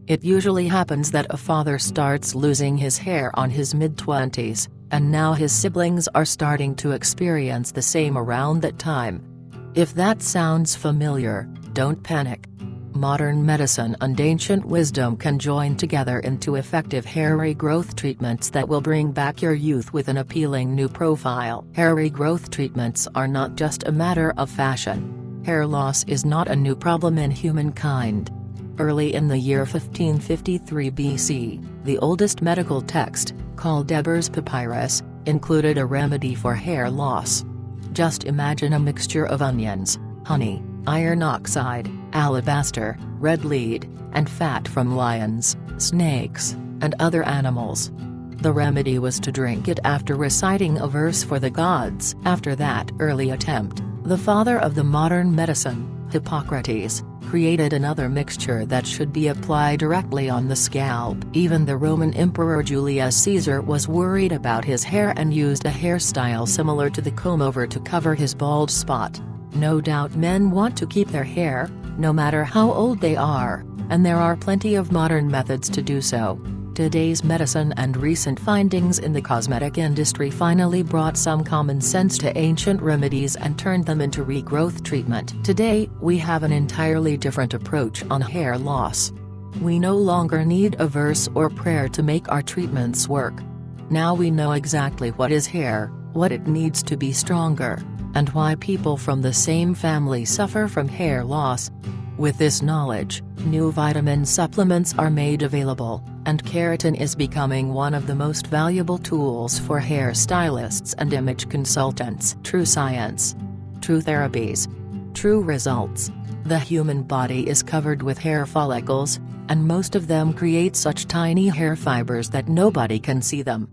It usually happens that a father starts losing his hair on his mid-20s, and now his siblings are starting to experience the same around that time. If that sounds familiar, don't panic. Modern medicine and ancient wisdom can join together into effective hair regrowth treatments that will bring back your youth with an appealing new profile. Hair regrowth treatments are not just a matter of fashion. Hair loss is not a new problem in humankind. Early in the year 1553 BC, the oldest medical text, called Eber's Papyrus, included a remedy for hair loss. Just imagine a mixture of onions, honey, iron oxide, alabaster, red lead, and fat from lions, snakes, and other animals. The remedy was to drink it after reciting a verse for the gods. After that early attempt, the father of the modern medicine, Hippocrates, created another mixture that should be applied directly on the scalp. Even the Roman Emperor Julius Caesar was worried about his hair and used a hairstyle similar to the comb-over to cover his bald spot. No doubt men want to keep their hair, no matter how old they are, and there are plenty of modern methods to do so. Today's medicine and recent findings in the cosmetic industry finally brought some common sense to ancient remedies and turned them into regrowth treatment. Today, we have an entirely different approach on hair loss. We no longer need a verse or prayer to make our treatments work. Now we know exactly what is hair, what it needs to be stronger, and why people from the same family suffer from hair loss. With this knowledge, new vitamin supplements are made available, and keratin is becoming one of the most valuable tools for hair stylists and image consultants. True science. True therapies. True results. The human body is covered with hair follicles, and most of them create such tiny hair fibers that nobody can see them.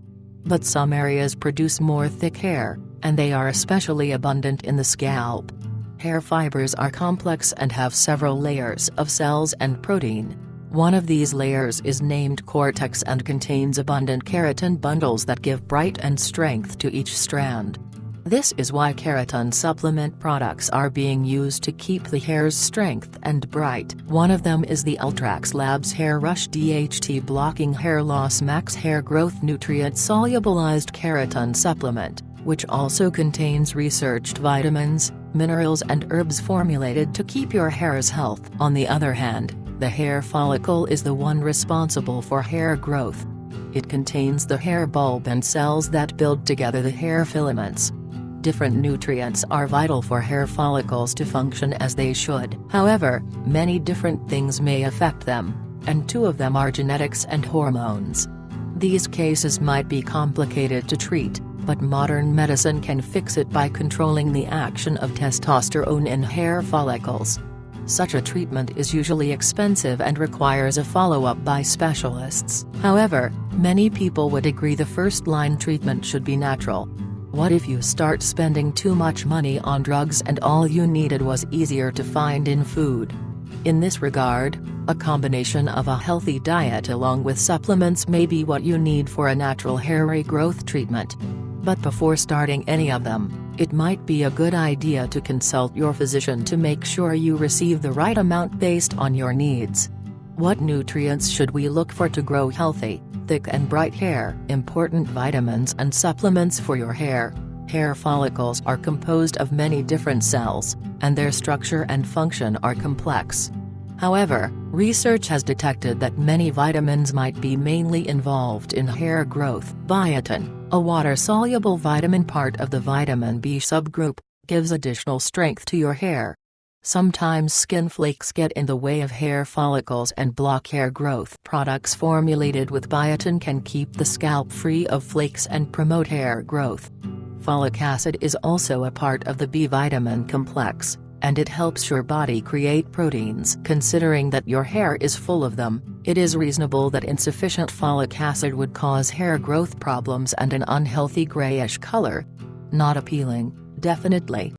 But some areas produce more thick hair, and they are especially abundant in the scalp. Hair fibers are complex and have several layers of cells and protein. One of these layers is named cortex and contains abundant keratin bundles that give bright and strength to each strand. This is why keratin supplement products are being used to keep the hair's strength and bright. One of them is the Ultrax Labs Hair Rush DHT Blocking Hair Loss Max Hair Growth Nutrient Solubilized Keratin Supplement, which also contains researched vitamins, minerals and herbs formulated to keep your hair's health. On the other hand, the hair follicle is the one responsible for hair growth. It contains the hair bulb and cells that build together the hair filaments. Different nutrients are vital for hair follicles to function as they should. However, many different things may affect them, and two of them are genetics and hormones. These cases might be complicated to treat, but modern medicine can fix it by controlling the action of testosterone in hair follicles. Such a treatment is usually expensive and requires a follow-up by specialists. However, many people would agree the first-line treatment should be natural. What if you start spending too much money on drugs and all you needed was easier to find in food? In this regard, a combination of a healthy diet along with supplements may be what you need for a natural hair regrowth treatment. But before starting any of them, it might be a good idea to consult your physician to make sure you receive the right amount based on your needs. What nutrients should we look for to grow healthy, thick and bright hair? Important vitamins and supplements for your hair. Hair follicles are composed of many different cells, and their structure and function are complex. However, research has detected that many vitamins might be mainly involved in hair growth. Biotin, a water-soluble vitamin part of the vitamin B subgroup, gives additional strength to your hair. Sometimes skin flakes get in the way of hair follicles and block hair growth. Products formulated with biotin can keep the scalp free of flakes and promote hair growth. Folic acid is also a part of the B vitamin complex, and it helps your body create proteins. Considering that your hair is full of them, it is reasonable that insufficient folic acid would cause hair growth problems and an unhealthy grayish color. Not appealing, definitely.